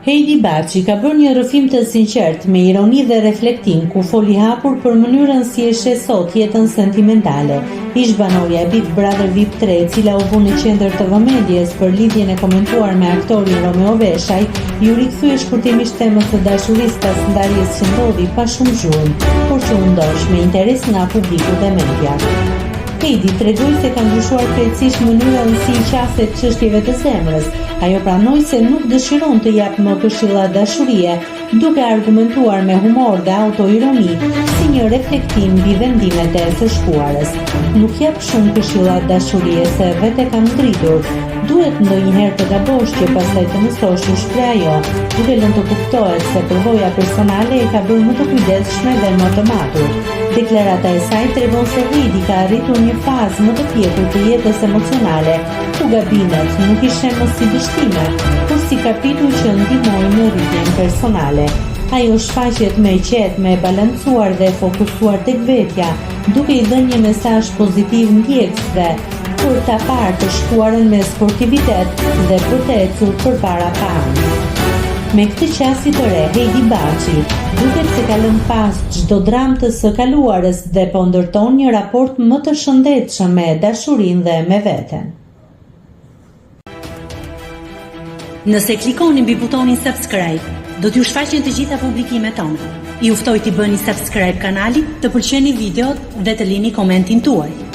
Heidi Baçi ka bërë një rrëfim të sinqert me ironi dhe reflektim ku foli hapur për mënyrën si e sheh sot jetën sentimentale. Ish banorja e Big Brother VIP 3, e cila u vë në qendër të vëmendjes për lidhjen e komentuar me aktorin Romeo Veshaj, ju rikthye shkurtimisht temës së dashurisë pas ndarjes që ndodhi pa shumë zhurmë, por që u ndosh me interes nga publiku dhe media. Heidi tregoi se ka ndryshuar krejtësisht mënyrën si i qaset çështjeve të zemrës. Ajo pranoi se nuk dëshiron të jap më këshilla dashurie, duke argumentuar me humor dhe autoironi si një reflektim mbi vendimet e së shkuarës. Nuk jap shumë këshilla dashurie se vetë kam ndritur. Duhet ndonjëherë të gabosh që pastaj të mësosh, u shpreh ajo, duke lënë të kuptohet se përvoja personale e ka bërë më të kujdesshme dhe më të matur. Deklarata e saj tregon se Heidi ka arritur një fazë më të pjekur të jetës emocionale, ku gabimet nuk i shen më si dështime, por si kapitull që ndihmojnë në rritjen personale. Ajo shfaqet me qetë, me balancuar dhe fokusuar tek vetja, duke i dhënë një mesazh pozitiv ndjekësve për ta parë të shkuarën me sportivitet dhe për të ecur përpara pamjes. Me këtë qasje të re, Heidi Baçi duket se ka lënë pas çdo dramë të së kaluarës dhe po ndërton një raport më të shëndetshëm me dashurinë dhe me veten. Nëse klikoni mbi butonin subscribe, do t'ju shfaqen të gjitha publikimet tona. Ju ftoj t'i bëni subscribe kanalit, të pëlqeni videot dhe të lini komentin tuaj.